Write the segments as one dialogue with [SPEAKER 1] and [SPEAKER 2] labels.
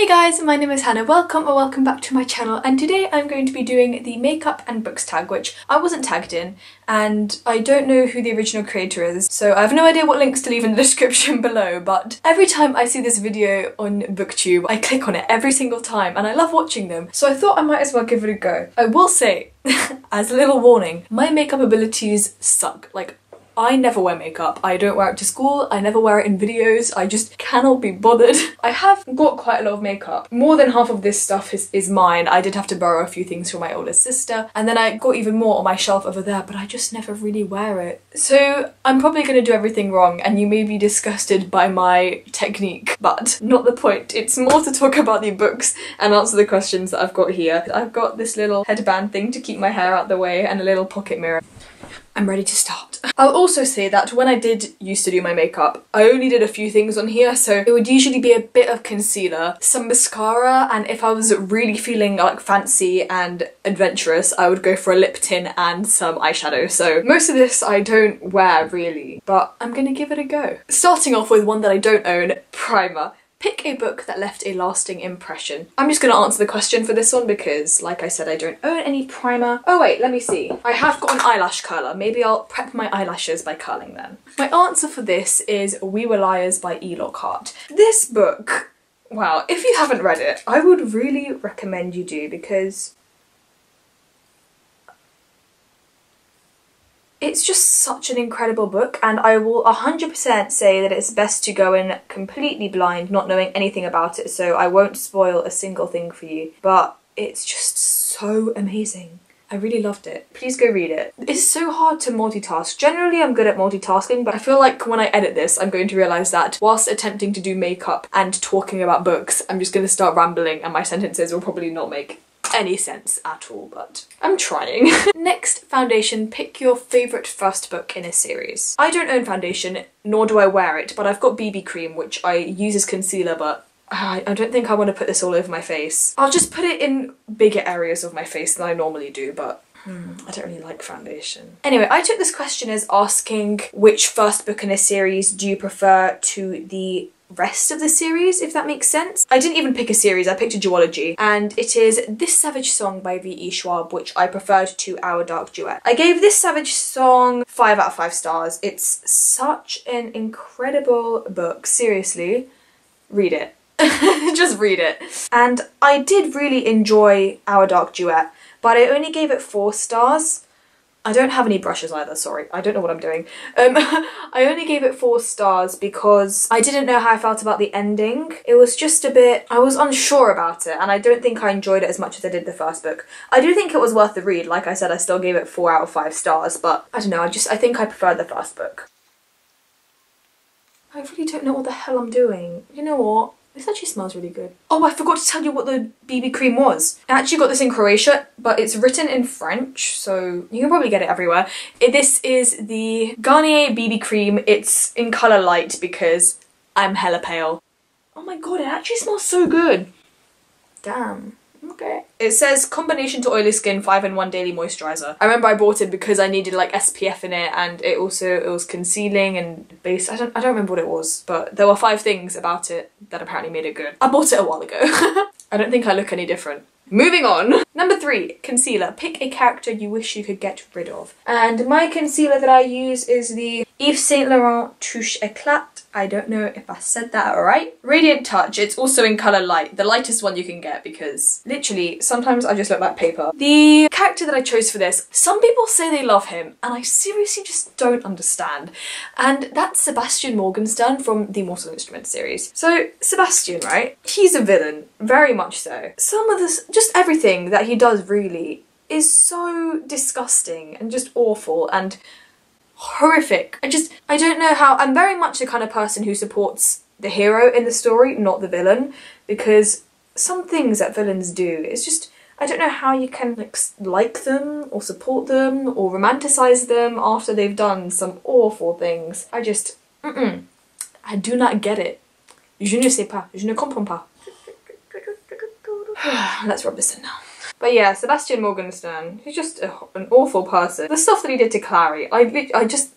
[SPEAKER 1] Hey guys, my name is Hannah. Welcome back to my channel, and today I'm going to be doing the makeup and books tag, which I wasn't tagged in and I don't know who the original creator is, so I have no idea what links to leave in the description below, but every time I see this video on BookTube I click on it every single time and I love watching them, so I thought I might as well give it a go. I will say, as a little warning, my makeup abilities suck. Like, I never wear makeup. I don't wear it to school, I never wear it in videos, I just cannot be bothered. I have got quite a lot of makeup. More than half of this stuff is mine. I did have to borrow a few things from my older sister, and then I got even more on my shelf over there, but I just never really wear it. So I'm probably gonna do everything wrong and you may be disgusted by my technique, but not the point. It's more to talk about the books and answer the questions that I've got here. I've got this little headband thing to keep my hair out the way and a little pocket mirror. I'm ready to start. I'll also say that when I did used to do my makeup, I only did a few things on here, so it would usually be a bit of concealer, some mascara, and if I was really feeling like fancy and adventurous, I would go for a lip tint and some eyeshadow. So most of this I don't wear really, but I'm gonna give it a go. Starting off with one that I don't own, primer. Pick a book that left a lasting impression. I'm just gonna answer the question for this one because, like I said, I don't own any primer. Oh wait, let me see. I have got an eyelash curler. Maybe I'll prep my eyelashes by curling them. My answer for this is We Were Liars by E. Lockhart. This book, wow, if you haven't read it, I would really recommend you do, because it's just such an incredible book, and I will 100% say that it's best to go in completely blind, not knowing anything about it, so I won't spoil a single thing for you, but it's just so amazing. I really loved it. Please go read it. It's so hard to multitask. Generally I'm good at multitasking, but I feel like when I edit this I'm going to realise that whilst attempting to do makeup and talking about books, I'm just going to start rambling and my sentences will probably not make any sense at all, but I'm trying. Next, foundation. Pick your favourite first book in a series. I don't own foundation, nor do I wear it, but I've got BB cream, which I use as concealer, but I don't think I want to put this all over my face. I'll just put it in bigger areas of my face than I normally do, but I don't really like foundation. Anyway, I took this question as asking which first book in a series do you prefer to the rest of the series, if that makes sense. I didn't even pick a series, I picked a duology, and it is This Savage Song by V.E. Schwab, which I preferred to Our Dark Duet. I gave This Savage Song 5 out of 5 stars. It's such an incredible book, seriously. Read it. Just read it. And I did really enjoy Our Dark Duet, but I only gave it 4 stars. I don't have any brushes either, sorry. I don't know what I'm doing. I only gave it 4 stars because I didn't know how I felt about the ending. It was just a bit, I was unsure about it, and I don't think I enjoyed it as much as I did the first book. I do think it was worth the read. Like I said, I still gave it 4 out of 5 stars, but I don't know, I think I preferred the first book. I really don't know what the hell I'm doing. You know what? This actually smells really good. Oh, I forgot to tell you what the BB cream was. I actually got this in Croatia, but it's written in French, so you can probably get it everywhere. This is the Garnier BB cream. It's in colour light because I'm hella pale. Oh my god, it actually smells so good. Damn. Okay. It says combination to oily skin 5-in-1 daily moisturiser. I remember I bought it because I needed like SPF in it, and it was concealing and base. I don't remember what it was, but there were 5 things about it that apparently made it good. I bought it a while ago. I don't think I look any different. Moving on. Number 3, concealer. Pick a character you wish you could get rid of. And my concealer that I use is the Yves Saint Laurent Touche Eclat. I don't know if I said that right. Radiant Touch. It's also in colour light. The lightest one you can get because literally sometimes I just look like paper. The character that I chose for this, some people say they love him and I seriously just don't understand. And that's Sebastian Morgenstern from the Mortal Instruments series. So Sebastian, right? He's a villain, very much so. Some of this, just everything that he does really is so disgusting and just awful and horrific. I don't know how. I'm very much the kind of person who supports the hero in the story, not the villain, because some things that villains do, it's just, I don't know how you can like them or support them or romanticize them after they've done some awful things. I just, I do not get it. Je ne sais pas, je ne comprends pas. Let's rub this in now. But yeah, Sebastian Morgenstern, he's just an awful person. The stuff that he did to Clary, I just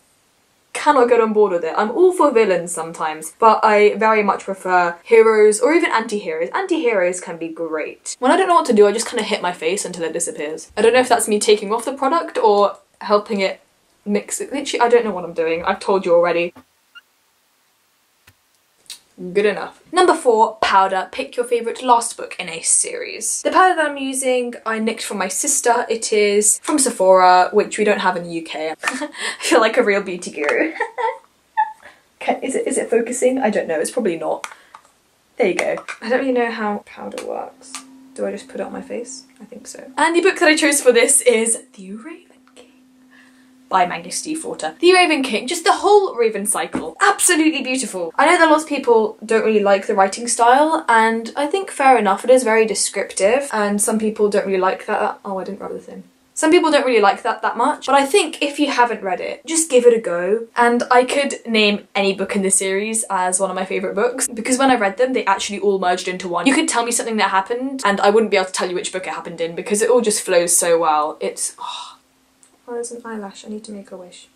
[SPEAKER 1] cannot get on board with it. I'm all for villains sometimes, but I very much prefer heroes or even anti-heroes. Anti-heroes can be great. When I don't know what to do, I just kind of hit my face until it disappears. I don't know if that's me taking off the product or helping it mix it. Literally, I don't know what I'm doing. I've told you already. Good enough. Number 4, powder. Pick your favourite last book in a series. The powder that I'm using, I nicked from my sister. It is from Sephora, which we don't have in the UK. I feel like a real beauty guru. Okay, is it focusing? I don't know, it's probably not. There you go. I don't really know how powder works. Do I just put it on my face? I think so. And the book that I chose for this is The Raven by Maggie Stiefvater. The Raven King, just the whole Raven cycle. Absolutely beautiful. I know that lots of people don't really like the writing style, and I think fair enough, it is very descriptive, and some people don't really like that. Oh, I didn't rub this in. Some people don't really like that much, but I think if you haven't read it, just give it a go. And I could name any book in the series as one of my favourite books, because when I read them, they actually all merged into one. You could tell me something that happened, and I wouldn't be able to tell you which book it happened in, because it all just flows so well. It's... Oh, there's an eyelash. I need to make a wish.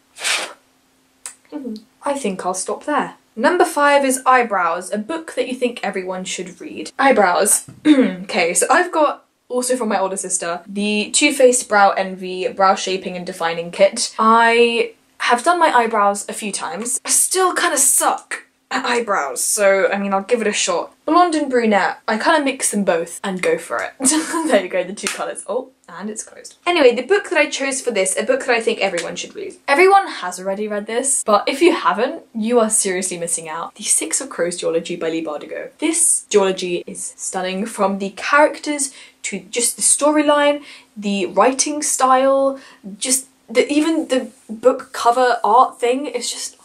[SPEAKER 1] I think I'll stop there. Number 5 is Eyebrows, a book that you think everyone should read. Eyebrows. Okay, so I've got, also from my older sister, the Too Faced Brow Envy Brow Shaping and Defining Kit. I have done my eyebrows a few times. I still kind of suck at eyebrows, so I mean, I'll give it a shot. Blonde and brunette, I kind of mix them both and go for it. There you go, the 2 colours. Oh, and it's closed. Anyway, the book that I chose for this, a book that I think everyone should read. Everyone has already read this, but if you haven't, you are seriously missing out. The Six of Crows duology by Leigh Bardugo. This duology is stunning, from the characters to just the storyline, the writing style, just even the book cover art thing is just...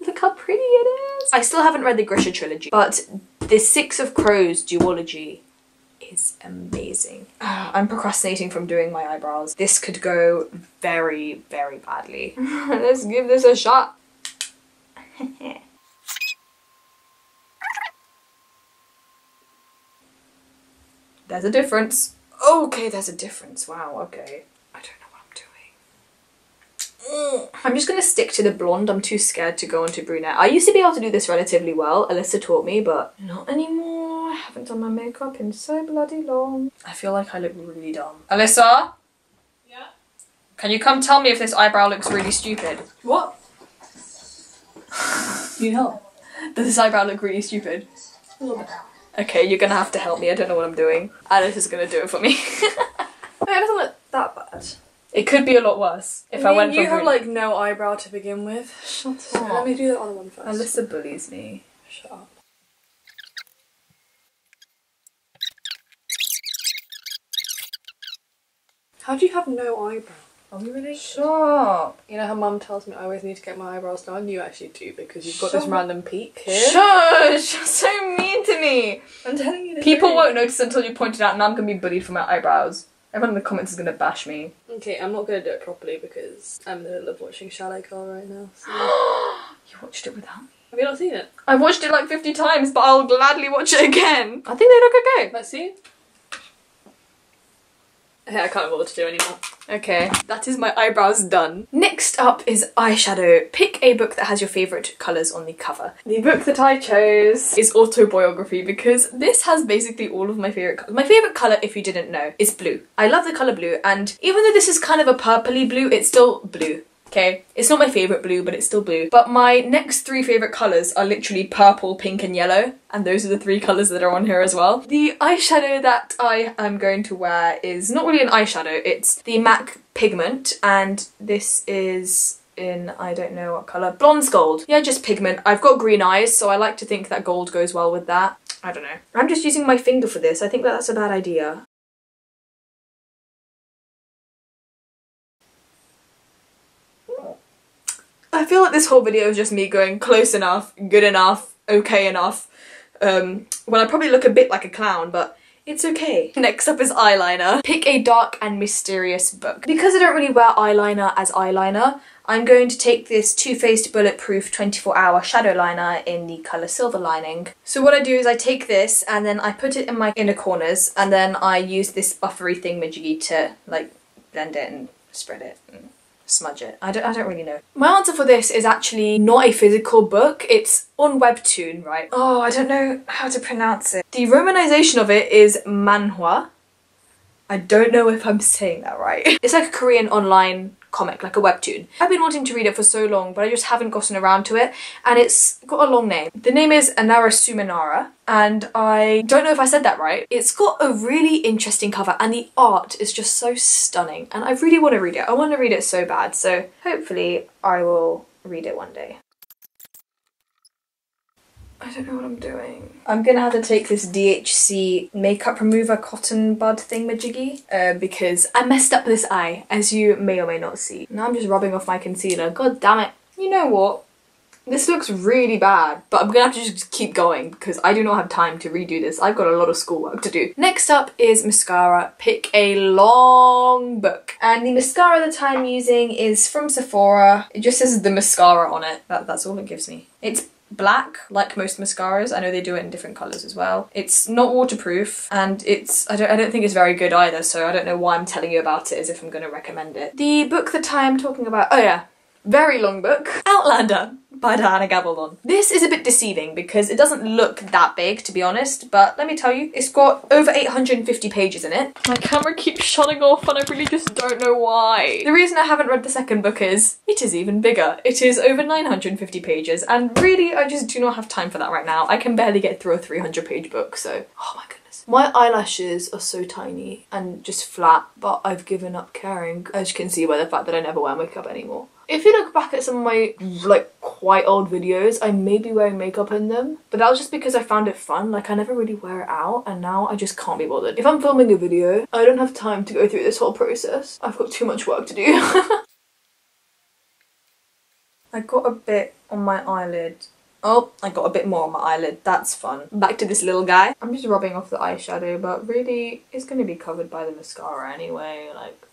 [SPEAKER 1] Look how pretty it is. I still haven't read the Grisha trilogy, but the Six of Crows duology is amazing. I'm procrastinating from doing my eyebrows. This could go very, very badly. Let's give this a shot. There's a difference. Okay, there's a difference. Wow, okay. I don't know what I'm doing. I'm just gonna stick to the blonde. I'm too scared to go on to brunette. I used to be able to do this relatively well. Alyssa taught me, but not anymore. I haven't done my makeup in so bloody long. I feel like I look really dumb. Alyssa? Yeah? Can you come tell me if this eyebrow looks really stupid? What? Need help? Does this eyebrow look really stupid? A little bit. Okay, you're gonna have to help me. I don't know what I'm doing. Alyssa's gonna do it for me. Wait, it doesn't look that bad. It could be a lot worse if I went for
[SPEAKER 2] you have like no eyebrow to begin with. Shut up. Let me do the other one first.
[SPEAKER 1] Alyssa bullies me.
[SPEAKER 2] Shut up. How do you have no eyebrow? Are we related?
[SPEAKER 1] Stop.
[SPEAKER 2] You know how mum tells me I always need to get my eyebrows done? You actually do, because you've got this random peak here.
[SPEAKER 1] Shush! You're so mean to me.
[SPEAKER 2] I'm telling you the
[SPEAKER 1] People
[SPEAKER 2] truth.
[SPEAKER 1] won't notice until you point it out, and I'm gonna be bullied for my eyebrows. Everyone in the comments is gonna bash me.
[SPEAKER 2] Okay, I'm not gonna do it properly because I'm in the middle of watching Chalet Girl right now. So.
[SPEAKER 1] You watched it without me?
[SPEAKER 2] Have you not seen it?
[SPEAKER 1] I watched it like 50 times, but I'll gladly watch it again. I think they look okay.
[SPEAKER 2] Let's see. Okay, I can't bother to do anymore.
[SPEAKER 1] Okay, that is my eyebrows done. Next up is eyeshadow. Pick a book that has your favourite colours on the cover. The book that I chose is Autobiography, because this has basically all of my favourite colours. My favourite colour, if you didn't know, is blue. I love the colour blue, and even though this is kind of a purpley blue, it's still blue. Okay, it's not my favourite blue, but it's still blue. But my next 3 favourite colours are literally purple, pink and yellow, and those are the 3 colours that are on here as well. The eyeshadow that I am going to wear is not really an eyeshadow, it's the MAC Pigment, and this is in, I don't know what colour, Blonde's Gold. Yeah, just pigment. I've got green eyes, so I like to think that gold goes well with that. I don't know. I'm just using my finger for this. I think that's a bad idea. I feel like this whole video is just me going close enough, good enough, okay enough. Well, I probably look a bit like a clown, but it's okay. Next up is eyeliner. Pick a dark and mysterious book. Because I don't really wear eyeliner as eyeliner, I'm going to take this Too Faced Bulletproof 24-Hour Shadow Liner in the colour Silver Lining. So what I do is I take this and then I put it in my inner corners, and then I use this buffery thingamajiggy to like blend it and spread it. smudge it. I don't really know. My answer for this is actually not a physical book. It's on Webtoon, right? Oh, I don't know how to pronounce it. The romanization of it is manhwa. I don't know if I'm saying that right. It's like a Korean online comic, like a webtoon. I've been wanting to read it for so long, but I just haven't gotten around to it, and it's got a long name. The name is Anara Sumanara, and I don't know if I said that right. It's got a really interesting cover, and the art is just so stunning, and I really want to read it. I want to read it so bad, so hopefully I will read it one day. I don't know what I'm doing. I'm gonna have to take this DHC makeup remover cotton bud thingamajiggy because I messed up this eye, as you may or may not see. Now I'm just rubbing off my concealer. God damn it. You know what? This looks really bad, but I'm gonna have to just keep going because I do not have time to redo this. I've got a lot of schoolwork to do. Next up is mascara. Pick a long book. And the mascara that I'm using is from Sephora. It just says the mascara on it. That's all it gives me. It's black, like most mascaras. I know they do it in different colours as well. It's not waterproof, and I don't think it's very good either, so I don't know why I'm telling you about it as if I'm going to recommend it. The book that I'm talking about, oh yeah, very long book, Outlander by Diana Gabaldon. This is a bit deceiving because it doesn't look that big, to be honest, but let me tell you, it's got over 850 pages in it. My camera keeps shutting off and I really just don't know why. The reason I haven't read the second book is it is even bigger. It is over 950 pages, and really I just do not have time for that right now. I can barely get through a 300-page book, so oh my goodness. My eyelashes are so tiny and just flat, but I've given up caring, as you can see by the fact that I never wear makeup anymore. If you look back at some of my like quite old videos, I may be wearing makeup in them, but that was just because I found it fun. Like, I never really wear it out, and now I just can't be bothered. If I'm filming a video, I don't have time to go through this whole process. I've got too much work to do. I got a bit on my eyelid. Oh, I got a bit more on my eyelid. That's fun. Back to this little guy. I'm just rubbing off the eyeshadow, but really it's going to be covered by the mascara anyway. Like,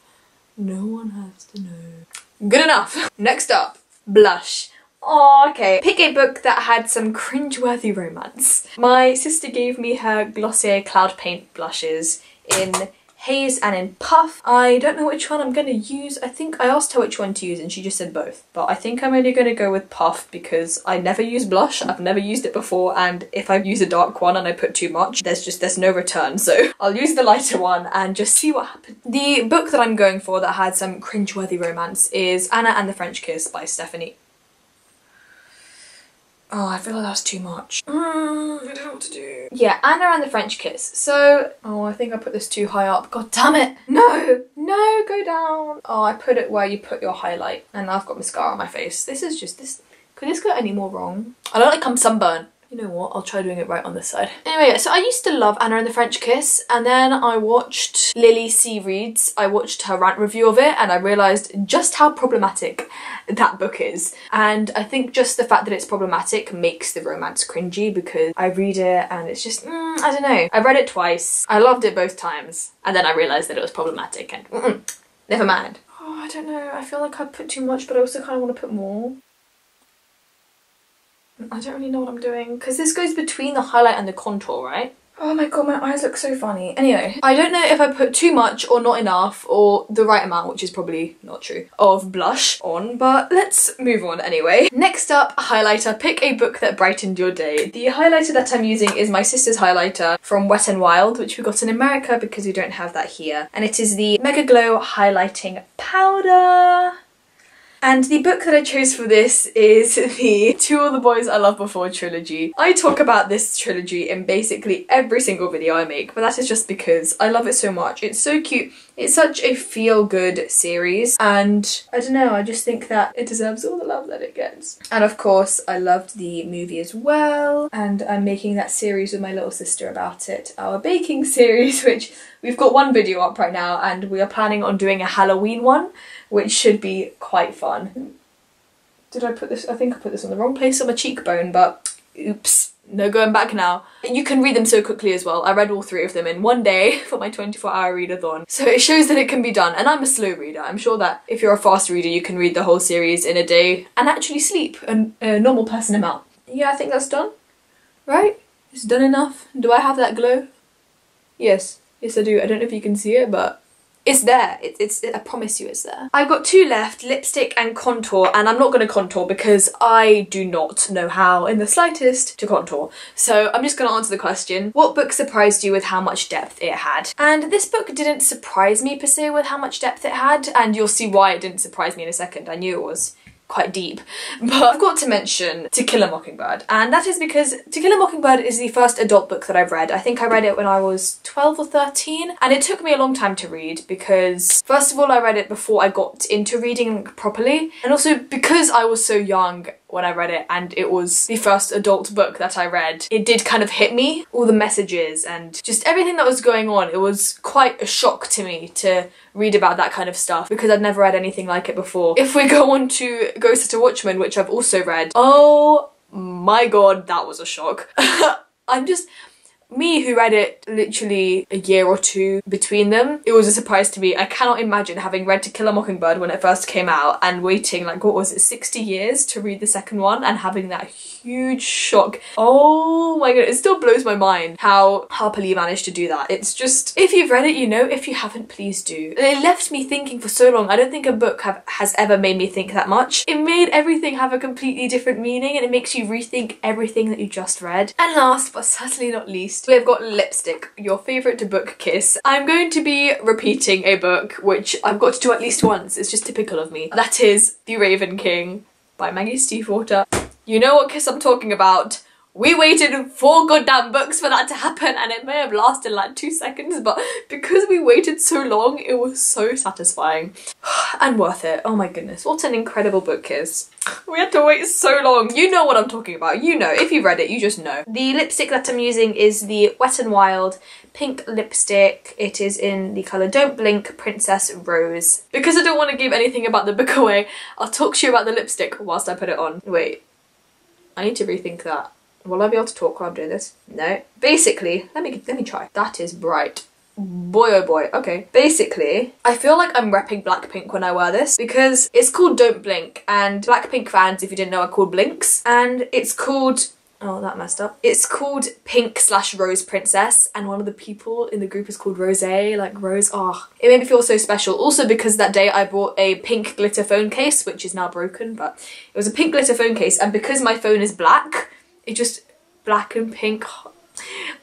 [SPEAKER 1] no one has to know. Good enough. Next up, blush. Oh, okay. Pick a book that had some cringeworthy romance. My sister gave me her Glossier Cloud Paint blushes in Haze and in Puff. I don't know which one I'm going to use. I think I asked her which one to use and she just said both. But I think I'm only going to go with Puff because I never use blush. I've never used it before, and if I use a dark one and I put too much, there's no return. So I'll use the lighter one and just see what happens. The book that I'm going for that had some cringeworthy romance is Anna and the French Kiss by Stephanie. Oh, I feel like that's too much. I don't know what to do. Yeah, Anna and the French Kiss. So, oh, I think I put this too high up. God damn it. No, no, go down. Oh, I put it where you put your highlight, and now I've got mascara on my face. This is just this. Could this go any more wrong? I don't like I'm sunburned. You know what, I'll try doing it right on this side. Anyway, so I used to love Anna and the French Kiss, and then I watched Lily C. Reed's, I watched her rant review of it, and I realised just how problematic that book is. And I think just the fact that it's problematic makes the romance cringy, because I read it and it's just, I don't know. I read it twice, I loved it both times, and then I realised that it was problematic, and never mind. Oh, I don't know, I feel like I put too much, but I also kind of want to put more. I don't really know what I'm doing, because this goes between the highlight and the contour, right? Oh my god, my eyes look so funny. Anyway, I don't know if I put too much or not enough or the right amount, which is probably not true, of blush on, but let's move on anyway. Next up, highlighter. Pick a book that brightened your day. The highlighter that I'm using is my sister's highlighter from Wet n Wild, which we got in America because we don't have that here. And it is the Mega Glow Highlighting Powder. And the book that I chose for this is the To All the Boys I Loved Before trilogy. I talk about this trilogy in basically every single video I make, but that is just because I love it so much. It's so cute. It's such a feel-good series, and I don't know, I just think that it deserves all the love that it gets. And of course, I loved the movie as well, and I'm making that series with my little sister about it, our baking series, which we've got one video up right now, and we are planning on doing a Halloween one, which should be quite fun. Did I put this? I think I put this on the wrong place on my cheekbone, but oops. No going back now. You can read them so quickly as well. I read all 3 of them in one day for my 24-hour readathon. So it shows that it can be done, and I'm a slow reader. I'm sure that if you're a fast reader, you can read the whole series in a day and actually sleep a normal person amount. Yeah, I think that's done. Right? It's done enough. Do I have that glow? Yes. Yes, I do. I don't know if you can see it, but It's there. I promise you it's there. I've got two left, lipstick and contour, and I'm not going to contour because I do not know how in the slightest to contour. So I'm just going to answer the question, what book surprised you with how much depth it had? And this book didn't surprise me per se with how much depth it had, and you'll see why it didn't surprise me in a second. I knew it was quite deep, but I've got to mention To Kill a Mockingbird, and that is because To Kill a Mockingbird is the first adult book that I've read. I think I read it when I was 12 or 13, and it took me a long time to read because first of all I read it before I got into reading properly, and also because I was so young when I read it and it was the first adult book that I read, it did kind of hit me, all the messages and just everything that was going on. It was quite a shock to me to read about that kind of stuff because I'd never read anything like it before. If we go on to Ghost at a Watchman, which I've also read, oh my god, that was a shock. Me who read it literally a year or two between them, it was a surprise to me. I cannot imagine having read To Kill a Mockingbird when it first came out and waiting like, what was it, 60 years to read the second one and having that huge shock. Oh my god, it still blows my mind how Harper Lee managed to do that. It's just, if you've read it, you know. If you haven't, please do. It left me thinking for so long. I don't think a book has ever made me think that much. It made everything have a completely different meaning and it makes you rethink everything that you just read. And last but certainly not least, we've got lipstick, your favourite book kiss. I'm going to be repeating a book which I've got to do at least once. It's just typical of me. That is The Raven King by Maggie Stiefvater. You know what kiss I'm talking about. We waited 4 goddamn books for that to happen and it may have lasted like 2 seconds, but because we waited so long, it was so satisfying and worth it. Oh my goodness, what an incredible book kiss. We had to wait so long. You know what I'm talking about. You know, if you've read it, you just know. The lipstick that I'm using is the Wet n Wild pink lipstick. It is in the colour Don't Blink Princess Rose. Because I don't want to give anything about the book away, I'll talk to you about the lipstick whilst I put it on. Wait, I need to rethink that. Will I be able to talk while I'm doing this? No. Basically, let me try. That is bright. Boy oh boy. Okay. Basically, I feel like I'm repping Blackpink when I wear this because it's called Don't Blink, and Blackpink fans, if you didn't know, are called Blinks, and it's called, oh that messed up, it's called Pink/Rose Princess, and one of the people in the group is called Rose, like Rose. Oh, it made me feel so special. Also because that day I bought a pink glitter phone case, which is now broken, but it was a pink glitter phone case, and because my phone is black, it just black and pink.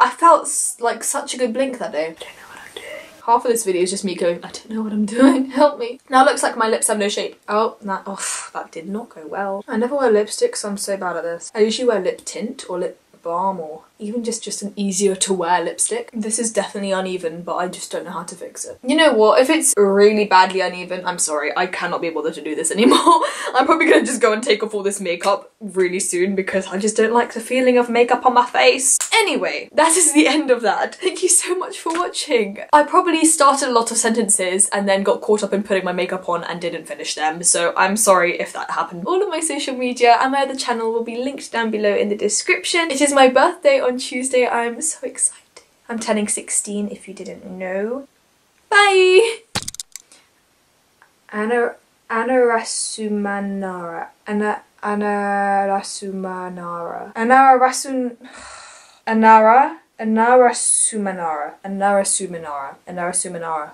[SPEAKER 1] I felt like such a good blink that day. I don't know what I'm doing. Half of this video is just me going, I don't know what I'm doing, help me. Now it looks like my lips have no shape. Oh, that did not go well. I never wear lipstick, so I'm so bad at this. I usually wear lip tint or lip balm or even just an easier to wear lipstick. This is definitely uneven, but I just don't know how to fix it. You know what, if it's really badly uneven, I'm sorry, I cannot be bothered to do this anymore. I'm probably gonna just go and take off all this makeup really soon because I just don't like the feeling of makeup on my face. Anyway, that is the end of that. Thank you so much for watching. I probably started a lot of sentences and then got caught up in putting my makeup on and didn't finish them, so I'm sorry if that happened. All of my social media and my other channel will be linked down below in the description. It is my birthday on Tuesday. I'm so excited. I'm turning 16 if you didn't know. Bye! Anarasumanara. Anarasumanara. Anarasumanara.